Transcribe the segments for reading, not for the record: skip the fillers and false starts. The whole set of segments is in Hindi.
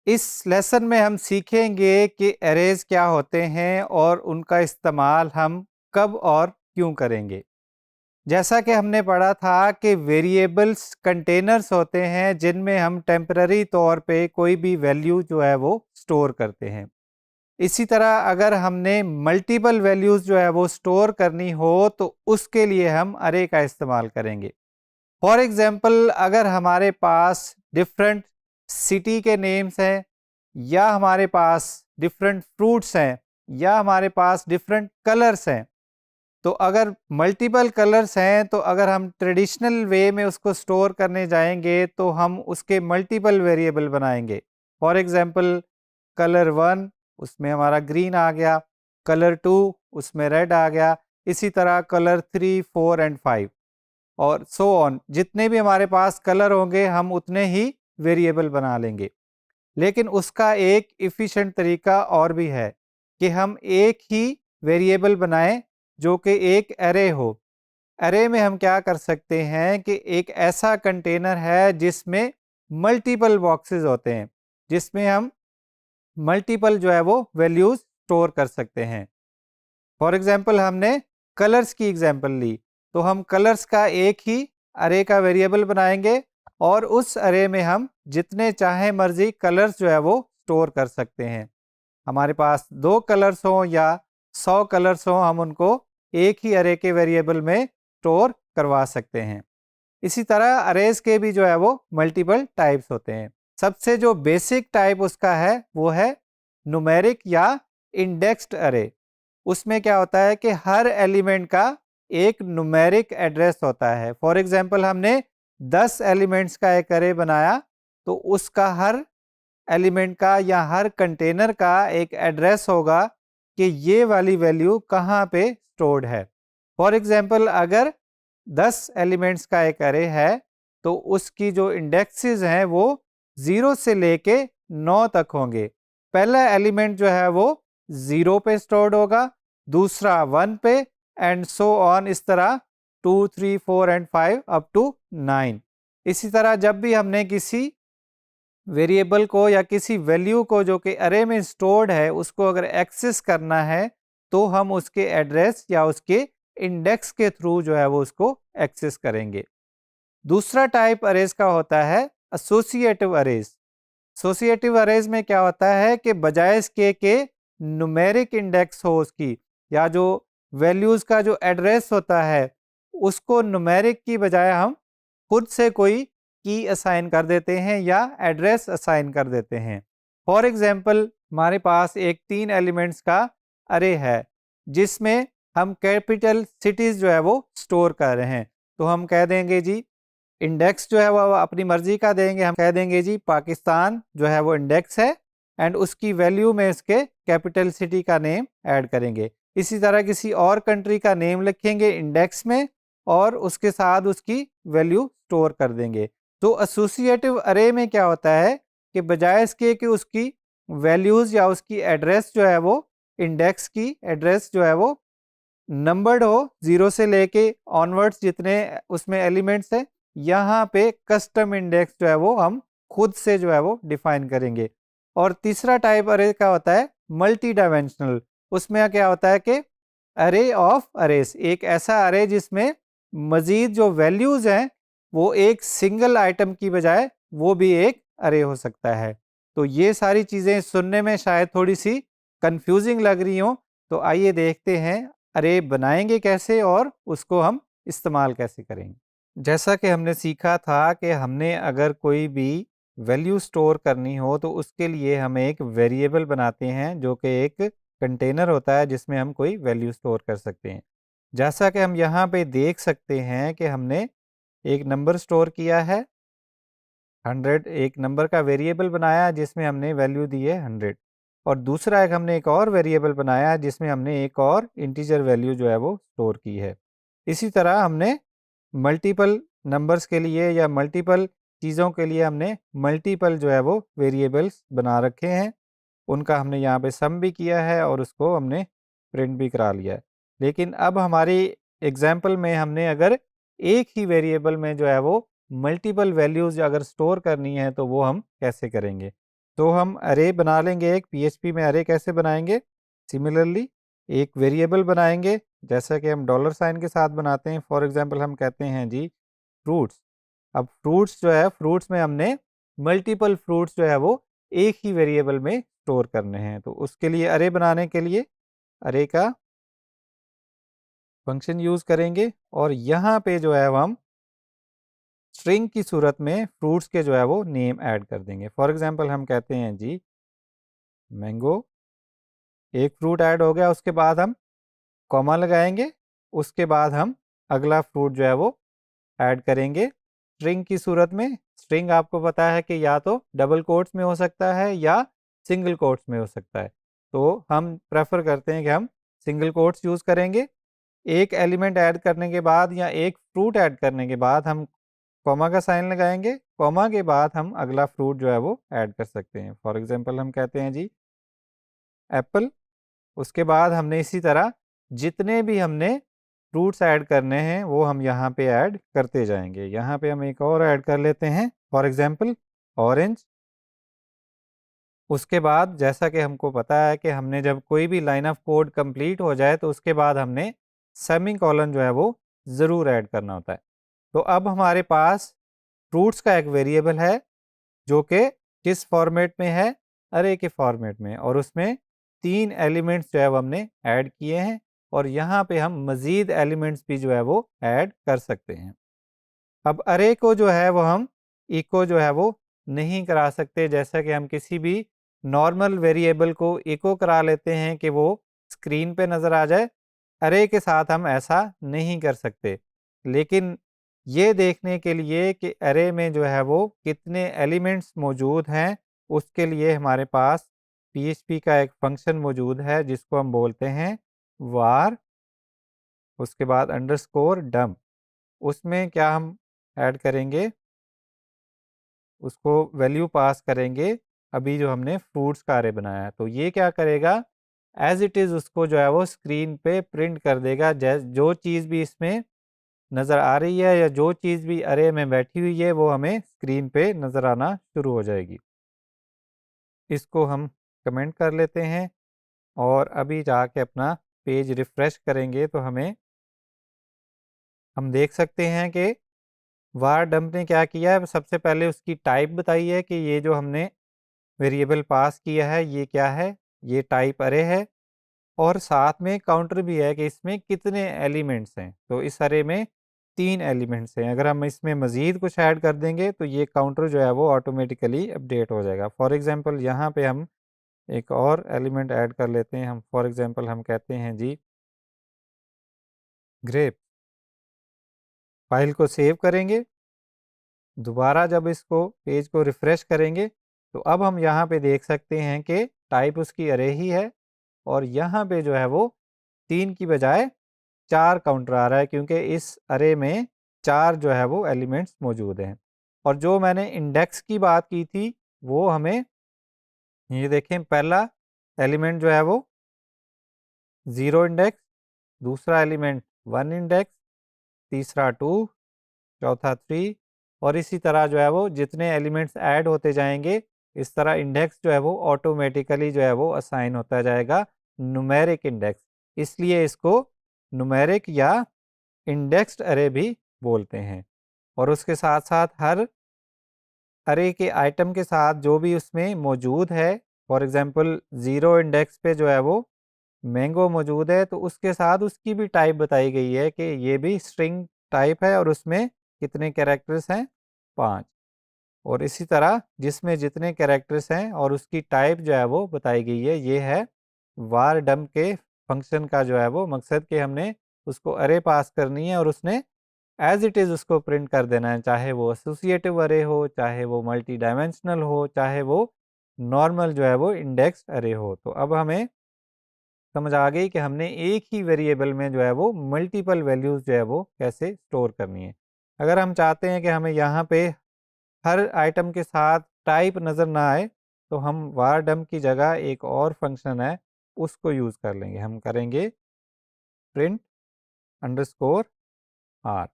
इस लेसन में हम सीखेंगे कि अरेज क्या होते हैं और उनका इस्तेमाल हम कब और क्यों करेंगे। जैसा कि हमने पढ़ा था कि वेरिएबल्स कंटेनर्स होते हैं जिनमें हम टेम्पररी तौर पे कोई भी वैल्यू जो है वो स्टोर करते हैं। इसी तरह अगर हमने मल्टीपल वैल्यूज़ जो है वो स्टोर करनी हो तो उसके लिए हम अरे का इस्तेमाल करेंगे। फॉर एग्जांपल अगर हमारे पास डिफरेंट सिटी के नेम्स हैं, या हमारे पास डिफरेंट फ्रूट्स हैं, या हमारे पास डिफरेंट कलर्स हैं, तो अगर मल्टीपल कलर्स हैं तो अगर हम ट्रेडिशनल वे में उसको स्टोर करने जाएंगे तो हम उसके मल्टीपल वेरिएबल बनाएंगे। फॉर एग्जांपल कलर 1 उसमें हमारा ग्रीन आ गया, कलर 2 उसमें रेड आ गया, इसी तरह कलर 3, 4 एंड 5 और सो ऑन। जितने भी हमारे पास कलर होंगे हम उतने ही वेरिएबल बना लेंगे। लेकिन उसका एक इफ़िशिएंट तरीका और भी है कि हम एक ही वेरिएबल बनाएं जो कि एक एरे हो। एरे में हम क्या कर सकते हैं कि एक ऐसा कंटेनर है जिसमें मल्टीपल बॉक्सेस होते हैं, जिसमें हम मल्टीपल जो है वो वैल्यूज स्टोर कर सकते हैं। फॉर एग्जांपल हमने कलर्स की एग्जांपल ली, तो हम कलर्स का एक ही अरे का वेरिएबल बनाएंगे और उस अरे में हम जितने चाहे मर्जी कलर्स जो है वो स्टोर कर सकते हैं। हमारे पास 2 कलर्स हों या 100 कलर्स हों, हम उनको एक ही अरे के वेरिएबल में स्टोर करवा सकते हैं। इसी तरह अरेज के भी जो है वो मल्टीपल टाइप्स होते हैं। सबसे जो बेसिक टाइप उसका है वो है न्यूमेरिक या इंडेक्स्ड अरे। उसमें क्या होता है कि हर एलिमेंट का एक न्यूमेरिक एड्रेस होता है। फॉर एग्जांपल हमने 10 एलिमेंट्स का एक अरे बनाया, तो उसका हर एलिमेंट का या हर कंटेनर का एक एड्रेस होगा कि ये वाली वैल्यू कहाँ पे स्टोर्ड है। फॉर एग्जांपल अगर 10 एलिमेंट्स का एक अरे है तो उसकी जो इंडेक्सेस हैं वो 0 से लेके 9 तक होंगे। पहला एलिमेंट जो है वो 0 पे स्टोर्ड होगा, दूसरा 1 पे एंड सो ऑन, इस तरह 2, 3, 4 एंड 5 अप टू 9। इसी तरह जब भी हमने किसी वेरिएबल को या किसी वैल्यू को जो कि अरे में स्टोर्ड है उसको अगर एक्सेस करना है तो हम उसके एड्रेस या उसके इंडेक्स के थ्रू जो है वो उसको एक्सेस करेंगे। दूसरा टाइप अरेज का होता है एसोसिएटिव अरेज। एसोसिएटिव अरेज में क्या होता है कि बजाय इसके के न्यूमेरिक इंडेक्स हो उसकी, या जो वैल्यूज का जो एड्रेस होता है उसको न्यूमेरिक की बजाय हम खुद से कोई की असाइन कर देते हैं या एड्रेस असाइन कर देते हैं। फॉर एग्जांपल हमारे पास एक 3 एलिमेंट्स का अरे है जिसमें हम कैपिटल सिटीज जो है वो स्टोर कर रहे हैं, तो हम कह देंगे जी इंडेक्स जो है वो अपनी मर्जी का देंगे। हम कह देंगे जी पाकिस्तान जो है वो इंडेक्स है एंड उसकी वैल्यू में इसके कैपिटल सिटी का नेम ऐड करेंगे। इसी तरह किसी और कंट्री का नेम लिखेंगे इंडेक्स में और उसके साथ उसकी वैल्यू स्टोर कर देंगे। तो एसोसिएटिव अरे में क्या होता है कि बजाय इसके कि उसकी वैल्यूज या उसकी एड्रेस जो है वो इंडेक्स की एड्रेस जो है वो नंबर्ड हो 0 से लेके ऑनवर्ड्स जितने उसमें एलिमेंट्स हैं, यहाँ पे कस्टम इंडेक्स जो है वो हम खुद से जो है वो डिफाइन करेंगे। और तीसरा टाइप अरे का होता है मल्टी डायमेंशनल। उसमें क्या होता है कि अरे ऑफ अरेज, एक ऐसा अरे जिसमें मजीद जो वैल्यूज हैं वो एक सिंगल आइटम की बजाय वो भी एक अरे हो सकता है। तो ये सारी चीज़ें सुनने में शायद थोड़ी सी कंफ्यूजिंग लग रही हों, तो आइए देखते हैं अरे बनाएंगे कैसे और उसको हम इस्तेमाल कैसे करेंगे। जैसा कि हमने सीखा था कि हमने अगर कोई भी वैल्यू स्टोर करनी हो तो उसके लिए हम एक वेरिएबल बनाते हैं जो कि एक कंटेनर होता है जिसमें हम कोई वैल्यू स्टोर कर सकते हैं। जैसा कि हम यहाँ पे देख सकते हैं कि हमने एक नंबर स्टोर किया है 100, एक नंबर का वेरिएबल बनाया जिसमें हमने वैल्यू दी है 100, और दूसरा हमने एक और वेरिएबल बनाया जिसमें हमने एक और इंटीजर वैल्यू जो है वो स्टोर की है। इसी तरह हमने मल्टीपल नंबर्स के लिए या मल्टीपल चीज़ों के लिए हमने मल्टीपल जो है वो वेरिएबल्स बना रखे हैं। उनका हमने यहाँ पे सम भी किया है और उसको हमने प्रिंट भी करा लिया है। लेकिन अब हमारी एग्जाम्पल में हमने अगर एक ही वेरिएबल में जो है वो मल्टीपल वैल्यूज़ अगर स्टोर करनी है तो वो हम कैसे करेंगे। तो हम अरे बना लेंगे एक पीएचपी में। अरे कैसे बनाएंगे? सिमिलरली एक वेरिएबल बनाएंगे जैसा कि हम डॉलर साइन के साथ बनाते हैं। फॉर एग्जांपल हम कहते हैं जी फ्रूट्स। अब फ्रूट्स जो है, फ्रूट्स में हमने मल्टीपल फ्रूट्स जो है वो एक ही वेरिएबल में स्टोर करने हैं। तो उसके लिए अरे बनाने के लिए अरे का फंक्शन यूज करेंगे और यहाँ पे जो है वो हम स्ट्रिंग की सूरत में फ्रूट्स के जो है वो नेम ऐड कर देंगे। फॉर एग्जांपल हम कहते हैं जी मैंगो, एक फ्रूट ऐड हो गया, उसके बाद हम कॉमा लगाएंगे, उसके बाद हम अगला फ्रूट जो है वो ऐड करेंगे स्ट्रिंग की सूरत में। स्ट्रिंग आपको पता है कि या तो डबल कोट्स में हो सकता है या सिंगल कोट्स में हो सकता है। तो हम प्रेफर करते हैं कि हम सिंगल कोट्स यूज़ करेंगे। एक एलिमेंट ऐड करने के बाद या एक फ्रूट ऐड करने के बाद हम कॉमा का साइन लगाएंगे, कॉमा के बाद हम अगला फ्रूट जो है वो ऐड कर सकते हैं। फॉर एग्जांपल हम कहते हैं जी एप्पल। उसके बाद हमने इसी तरह जितने भी हमने फ्रूट्स ऐड करने हैं वो हम यहाँ पे ऐड करते जाएंगे। यहाँ पे हम एक और ऐड कर लेते हैं, फॉर एग्जांपल ऑरेंज। उसके बाद जैसा कि हमको पता है कि हमने जब कोई भी लाइन ऑफ कोड कंप्लीट हो जाए तो उसके बाद हमने सेमीकोलन जो है वो ज़रूर ऐड करना होता है। तो अब हमारे पास फ्रूट्स का एक वेरिएबल है जो कि किस फॉर्मेट में है? अरे के फॉर्मेट में, और उसमें 3 एलिमेंट्स जो है वो हमने ऐड किए हैं और यहाँ पे हम मज़ीद एलिमेंट्स भी जो है वो ऐड कर सकते हैं। अब अरे को जो है वो हम इको जो है वो नहीं करा सकते, जैसा कि हम किसी भी नॉर्मल वेरिएबल को इको करा लेते हैं कि वो स्क्रीन पे नज़र आ जाए। अरे के साथ हम ऐसा नहीं कर सकते। लेकिन ये देखने के लिए कि अरे में जो है वो कितने एलिमेंट्स मौजूद हैं, उसके लिए हमारे पास पीएचपी का एक फंक्शन मौजूद है जिसको हम बोलते हैं वार, उसके बाद अंडरस्कोर डम्प। उसमें क्या हम ऐड करेंगे, उसको वैल्यू पास करेंगे अभी जो हमने फ्रूट्स का अरे बनाया है। तो ये क्या करेगा, एज इट इज़ उसको जो है वो स्क्रीन पे प्रिंट कर देगा। जो चीज़ भी इसमें नज़र आ रही है या जो चीज़ भी अरे में बैठी हुई है वो हमें स्क्रीन पे नज़र आना शुरू हो जाएगी। इसको हम कमेंट कर लेते हैं और अभी जाके अपना पेज रिफ़्रेश करेंगे तो हम देख सकते हैं कि वार डंप ने क्या किया है। सबसे पहले उसकी टाइप बताई है कि ये जो हमने वेरिएबल पास किया है ये क्या है, ये टाइप अरे है। और साथ में काउंटर भी है कि इसमें कितने एलिमेंट्स हैं। तो इस अरे में 3 एलिमेंट्स हैं। अगर हम इसमें मज़ीद कुछ ऐड कर देंगे तो ये काउंटर जो है वो ऑटोमेटिकली अपडेट हो जाएगा। फॉर एग्जांपल यहाँ पे हम एक और एलिमेंट ऐड कर लेते हैं। हम फॉर एग्जांपल हम कहते हैं जी ग्रेप। फाइल को सेव करेंगे, दोबारा जब इसको पेज को रिफ़्रेश करेंगे तो अब हम यहाँ पे देख सकते हैं कि टाइप उसकी अरे ही है और यहाँ पे जो है वो 3 की बजाय 4 काउंटर आ रहा है क्योंकि इस अरे में 4 जो है वो एलिमेंट्स मौजूद हैं। और जो मैंने इंडेक्स की बात की थी वो हमें ये देखें, पहला एलिमेंट जो है वो 0 इंडेक्स, दूसरा एलिमेंट 1 इंडेक्स, तीसरा 2, चौथा 3 और इसी तरह जो है वो जितने एलिमेंट्स ऐड होते जाएंगे इस तरह इंडेक्स जो है वो ऑटोमेटिकली जो है वो असाइन होता जाएगा न्यूमेरिक इंडेक्स। इसलिए इसको न्यूमेरिक या इंडेक्स्ड अरे भी बोलते हैं। और उसके साथ साथ हर अरे के आइटम के साथ जो भी उसमें मौजूद है, फॉर एग्जांपल 0 इंडेक्स पे जो है वो मैंगो मौजूद है तो उसके साथ उसकी भी टाइप बताई गई है कि ये भी स्ट्रिंग टाइप है और उसमें कितने कैरेक्टर्स हैं, 5। और इसी तरह जिसमें जितने कैरेक्टर्स हैं और उसकी टाइप जो है वो बताई गई है। ये है वार डम्प के फंक्शन का जो है वो मकसद कि हमने उसको अरे पास करनी है और उसने एज इट इज़ उसको प्रिंट कर देना है, चाहे वो एसोसिएटिव अरे हो, चाहे वो मल्टी डायमेंशनल हो, चाहे वो नॉर्मल जो है वो इंडेक्स अरे हो। तो अब हमें समझ आ गई कि हमने एक ही वेरिएबल में जो है वो मल्टीपल वैल्यूज़ जो है वो कैसे स्टोर करनी है। अगर हम चाहते हैं कि हमें यहाँ पे हर आइटम के साथ टाइप नज़र ना आए तो हम वार डम्प की जगह एक और फंक्शन है उसको यूज़ कर लेंगे। हम करेंगे प्रिंट अंडरस्कोर आर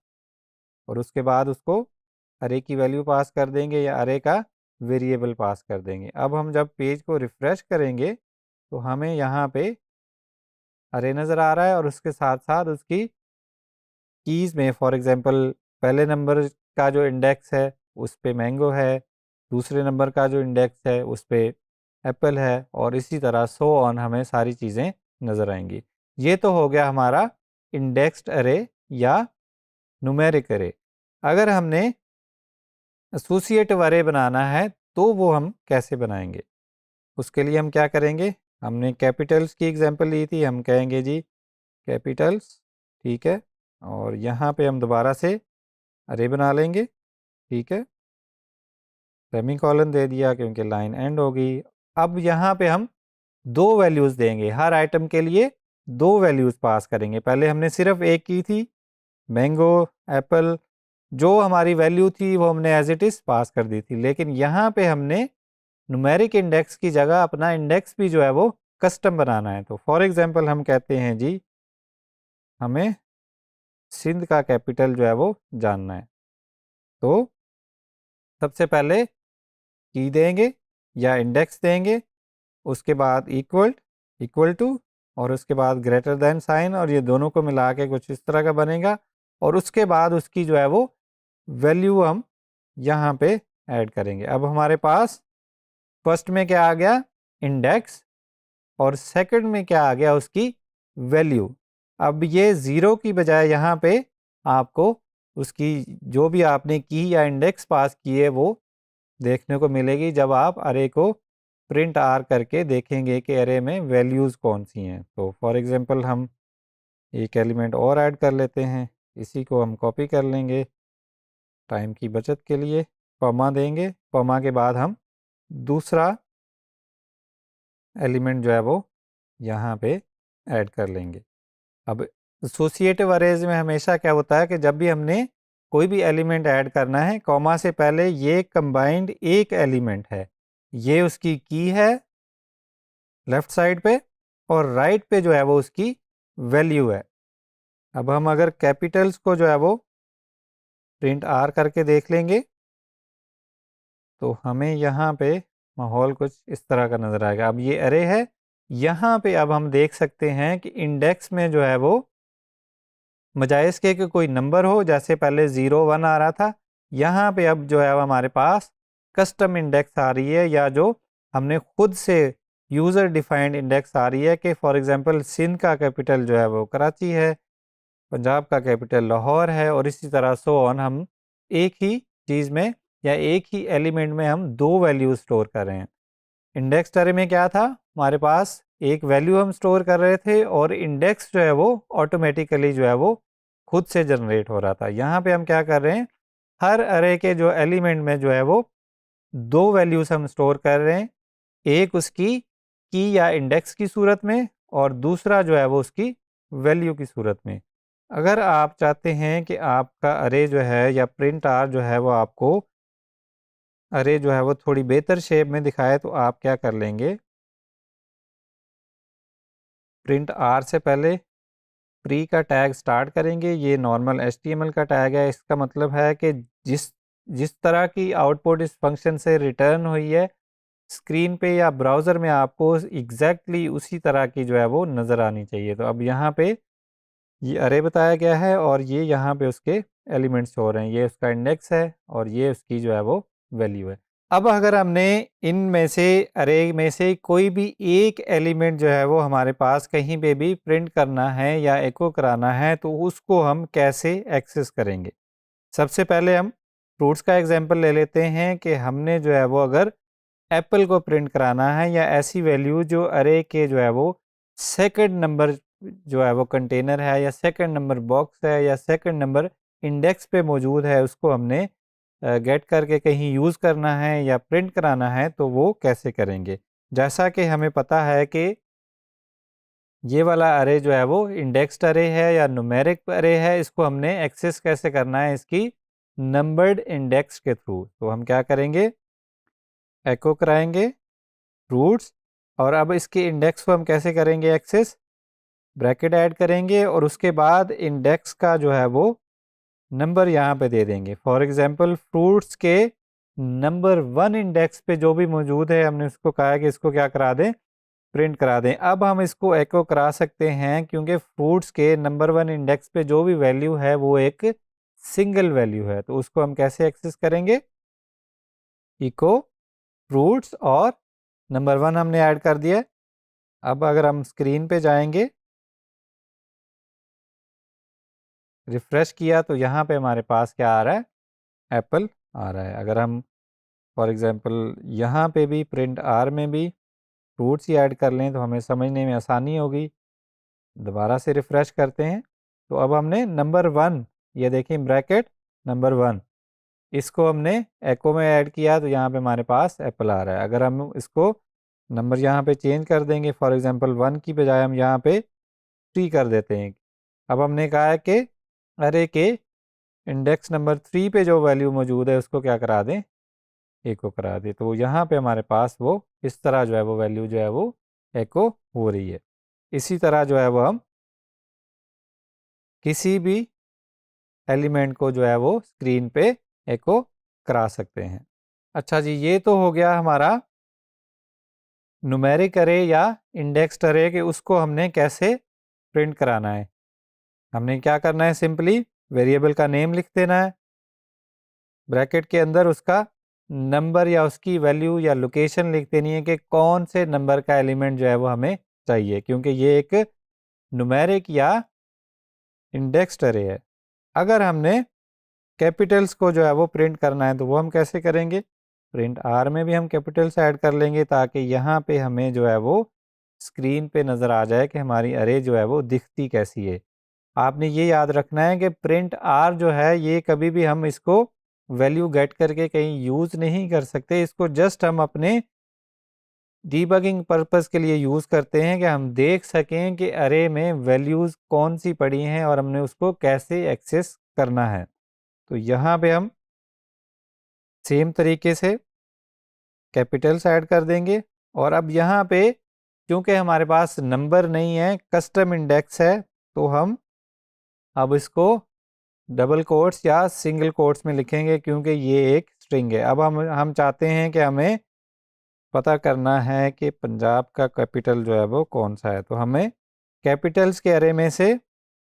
और उसके बाद उसको अरे की वैल्यू पास कर देंगे या अरे का वेरिएबल पास कर देंगे। अब हम जब पेज को रिफ़्रेश करेंगे तो हमें यहाँ पे अरे नज़र आ रहा है और उसके साथ साथ उसकी कीज़ में फॉर एग्ज़ाम्पल पहले नंबर का जो इंडेक्स है उस पे मैंगो है, दूसरे नंबर का जो इंडेक्स है उस पे एप्पल है और इसी तरह सो ऑन हमें सारी चीज़ें नज़र आएंगी। ये तो हो गया हमारा इंडेक्स्ड अरे या न्यूमेरिक अरे। अगर हमने एसोसिएटिव अरे बनाना है तो वो हम कैसे बनाएंगे? उसके लिए हम क्या करेंगे? हमने कैपिटल्स की एग्जांपल ली थी, हम कहेंगे जी कैपिटल्स, ठीक है, और यहाँ पे हम दोबारा से अरे बना लेंगे, ठीक है, सेमीकोलन दे दिया क्योंकि लाइन एंड हो गई। अब यहाँ पे हम दो वैल्यूज़ देंगे, हर आइटम के लिए दो वैल्यूज़ पास करेंगे। पहले हमने सिर्फ एक की थी, मैंगो, एप्पल, जो हमारी वैल्यू थी वो हमने एज इट इज़ पास कर दी थी, लेकिन यहाँ पे हमने न्यूमेरिक इंडेक्स की जगह अपना इंडेक्स भी जो है वो कस्टम बनाना है। तो फॉर एग्जांपल हम कहते हैं जी हमें सिंध का कैपिटल जो है वो जानना है, तो सबसे पहले की देंगे या इंडेक्स देंगे, उसके बाद इक्वल, इक्वल टू, और उसके बाद ग्रेटर देन साइन, और ये दोनों को मिला के कुछ इस तरह का बनेगा, और उसके बाद उसकी जो है वो वैल्यू हम यहाँ पे ऐड करेंगे। अब हमारे पास फर्स्ट में क्या आ गया? इंडेक्स, और सेकंड में क्या आ गया? उसकी वैल्यू। अब ये ज़ीरो की बजाय यहाँ पे आपको उसकी जो भी आपने की या इंडेक्स पास की है वो देखने को मिलेगी जब आप अरे को प्रिंट आर करके देखेंगे कि अरे में वैल्यूज़ कौन सी हैं। तो फॉर एग्जांपल हम एक एलिमेंट और ऐड कर लेते हैं, इसी को हम कॉपी कर लेंगे टाइम की बचत के लिए, कॉमा देंगे, कॉमा के बाद हम दूसरा एलिमेंट जो है वो यहाँ पे ऐड कर लेंगे। अब एसोसिएटिव अरेज में हमेशा क्या होता है कि जब भी हमने कोई भी एलिमेंट ऐड करना है, कॉमा से पहले ये कंबाइंड एक एलिमेंट है, ये उसकी की है लेफ्ट साइड पे, और राइट पे जो है वो उसकी वैल्यू है। अब हम अगर कैपिटल्स को जो है वो प्रिंट आर करके देख लेंगे तो हमें यहाँ पे माहौल कुछ इस तरह का नज़र आएगा। अब ये अरे है, यहाँ पे अब हम देख सकते हैं कि इंडेक्स में जो है वो बजाय इसके कि कोई नंबर हो, जैसे पहले 0 1 आ रहा था, यहाँ पे अब जो है वो हमारे पास कस्टम इंडेक्स आ रही है, या जो हमने खुद से यूज़र डिफाइंड इंडेक्स आ रही है कि फॉर एग्जांपल सिंध का कैपिटल जो है वो कराची है, पंजाब का कैपिटल लाहौर है, और इसी तरह सो ऑन। हम एक ही चीज़ में या एक ही एलिमेंट में हम दो वैल्यू स्टोर कर रहे हैं। इंडेक्स अरे में क्या था? हमारे पास एक वैल्यू हम स्टोर कर रहे थे और इंडेक्स जो है वो ऑटोमेटिकली जो है वो खुद से जनरेट हो रहा था। यहाँ पे हम क्या कर रहे हैं? हर अरे के जो एलिमेंट में जो है वो दो वैल्यूज हम स्टोर कर रहे हैं, एक उसकी की या इंडेक्स की सूरत में और दूसरा जो है वो उसकी वैल्यू की सूरत में। अगर आप चाहते हैं कि आपका अरे जो है या प्रिंट आर जो है वो आपको अरे जो है वो थोड़ी बेहतर शेप में दिखाए तो आप क्या कर लेंगे? प्रिंट आर से पहले प्री का टैग स्टार्ट करेंगे। ये नॉर्मल एचटीएमएल का टैग है। इसका मतलब है कि जिस जिस तरह की आउटपुट इस फंक्शन से रिटर्न हुई है स्क्रीन पे या ब्राउज़र में, आपको एग्जैक्टली उसी तरह की जो है वो नज़र आनी चाहिए। तो अब यहाँ पे ये अरे बताया गया है और ये यहाँ पे उसके एलिमेंट्स हो रहे हैं, ये उसका इंडेक्स है और ये उसकी जो है वो वैल्यू है। अब अगर हमने इनमें से अरे में से कोई भी एक एलिमेंट जो है वो हमारे पास कहीं पे भी प्रिंट करना है या एको कराना है तो उसको हम कैसे एक्सेस करेंगे? सबसे पहले हम फ्रूट्स का एग्जांपल ले लेते हैं कि हमने जो है वो अगर एप्पल को प्रिंट कराना है या ऐसी वैल्यू जो अरे के जो है वो सेकंड नंबर जो है वो कंटेनर है या सेकंड नंबर बॉक्स है या सेकंड नंबर इंडेक्स पे मौजूद है, उसको हमने गेट करके कहीं यूज़ करना है या प्रिंट कराना है तो वो कैसे करेंगे? जैसा कि हमें पता है कि ये वाला अरे जो है वो इंडेक्स्ड अरे है या न्यूमेरिक अरे है, इसको हमने एक्सेस कैसे करना है इसकी नंबर्ड इंडेक्स के थ्रू। तो हम क्या करेंगे? एको कराएंगे फ्रूट्स, और अब इसके इंडेक्स को हम कैसे करेंगे एक्सेस? ब्रैकेट ऐड करेंगे और उसके बाद इंडेक्स का जो है वो नंबर यहाँ पे दे देंगे। फॉर एग्जांपल फ्रूट्स के नंबर 1 इंडेक्स पे जो भी मौजूद है हमने उसको कहा है कि इसको क्या करा दें, प्रिंट करा दें। अब हम इसको एको करा सकते हैं क्योंकि फ्रूट्स के नंबर 1 इंडेक्स पे जो भी वैल्यू है वो एक सिंगल वैल्यू है। तो उसको हम कैसे एक्सेस करेंगे, इको फ्रूट्स और नंबर 1 हमने ऐड कर दिया है। अब अगर हम स्क्रीन पे जाएंगे, रिफ्रेश किया तो यहाँ पे हमारे पास क्या आ रहा है, एप्पल आ रहा है। अगर हम फॉर एग्जांपल यहाँ पे भी प्रिंट आर में भी फ्रूट्स ही ऐड कर लें तो हमें समझने में आसानी होगी। दोबारा से रिफ्रेश करते हैं तो अब हमने नंबर 1, ये देखें ब्रैकेट नंबर 1, इसको हमने एको में ऐड किया तो यहाँ पे हमारे पास एप्पल आ रहा है। अगर हम इसको नंबर यहाँ पे चेंज कर देंगे, फॉर एग्जांपल 1 की बजाय हम यहाँ पे 3 कर देते हैं। अब हमने कहा है कि अरे के इंडेक्स नंबर 3 पे जो वैल्यू मौजूद है उसको क्या करा दें, एको करा दें। तो यहाँ पे हमारे पास वो इस तरह जो है वो वैल्यू जो है वो एको हो रही है। इसी तरह जो है वो हम किसी भी एलिमेंट को जो है वो स्क्रीन पे एको करा सकते हैं। अच्छा जी, ये तो हो गया हमारा न्यूमेरिक अरे या इंडेक्स्ड अरे कि उसको हमने कैसे प्रिंट कराना है। हमने क्या करना है, सिंपली वेरिएबल का नेम लिख देना है, ब्रैकेट के अंदर उसका नंबर या उसकी वैल्यू या लोकेशन लिख देनी है कि कौन से नंबर का एलिमेंट जो है वो हमें चाहिए, क्योंकि ये एक न्यूमेरिक या इंडेक्स्ड अरे है। अगर हमने कैपिटल्स को जो है वो प्रिंट करना है तो वो हम कैसे करेंगे, प्रिंट आर में भी हम कैपिटल्स ऐड कर लेंगे ताकि यहाँ पे हमें जो है वो स्क्रीन पे नज़र आ जाए कि हमारी अरे जो है वो दिखती कैसी है। आपने ये याद रखना है कि प्रिंट आर जो है ये कभी भी हम इसको वैल्यू गेट करके कहीं यूज़ नहीं कर सकते। इसको जस्ट हम अपने डीबगिंग पर्पस के लिए यूज़ करते हैं कि हम देख सकें कि अरे में वैल्यूज़ कौन सी पड़ी हैं और हमने उसको कैसे एक्सेस करना है। तो यहाँ पे हम सेम तरीके से कैपिटल्स ऐड कर देंगे। और अब यहाँ पे क्योंकि हमारे पास नंबर नहीं है, कस्टम इंडेक्स है, तो हम अब इसको डबल कोट्स या सिंगल कोट्स में लिखेंगे क्योंकि ये एक स्ट्रिंग है। अब हम चाहते हैं कि हमें पता करना है कि पंजाब का कैपिटल जो है वो कौन सा है। तो हमें कैपिटल्स के अरे में से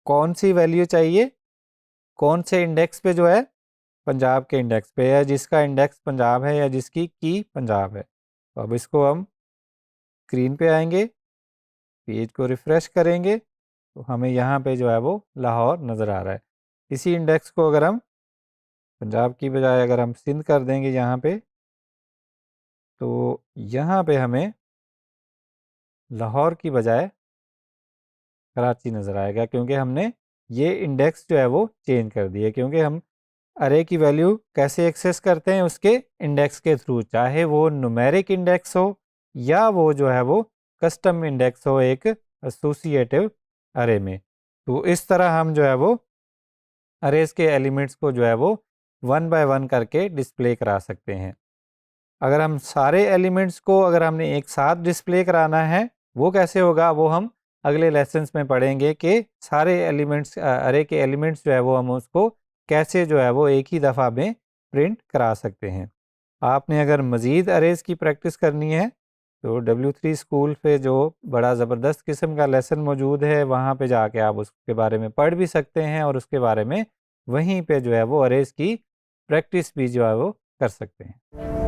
कौन सी वैल्यू चाहिए, कौन से इंडेक्स पे जो है, पंजाब के इंडेक्स पे है, जिसका इंडेक्स पंजाब है या जिसकी की पंजाब है। तो अब इसको हम स्क्रीन पे आएंगे, पेज को रिफ़्रेश करेंगे तो हमें यहाँ पे जो है वो लाहौर नज़र आ रहा है। इसी इंडेक्स को अगर हम पंजाब की बजाय अगर हम सिंध कर देंगे यहाँ पे, तो यहाँ पे हमें लाहौर की बजाय कराची नज़र आएगा क्योंकि हमने ये इंडेक्स जो है वो चेंज कर दिए। क्योंकि हम अरे की वैल्यू कैसे एक्सेस करते हैं, उसके इंडेक्स के थ्रू, चाहे वो न्यूमेरिक इंडेक्स हो या वो जो है वो कस्टम इंडेक्स हो एक एसोसिएटिव अरे में। तो इस तरह हम जो है वो अरेज के एलिमेंट्स को जो है वो 1 बाय 1 करके डिस्प्ले करा सकते हैं। अगर हम सारे एलिमेंट्स को अगर हमने एक साथ डिस्प्ले कराना है वो कैसे होगा, वो हम अगले लेसन्स में पढ़ेंगे कि सारे एलिमेंट्स अरे के एलिमेंट्स जो है वो हम उसको कैसे जो है वो एक ही दफ़ा में प्रिंट करा सकते हैं। आपने अगर मज़ीद अरेज की प्रैक्टिस करनी है तो W3 स्कूल पे जो बड़ा ज़बरदस्त किस्म का लेसन मौजूद है वहाँ पे जाके आप उसके बारे में पढ़ भी सकते हैं और उसके बारे में वहीं पे जो है वो अरेज की प्रैक्टिस भी जो है वो कर सकते हैं।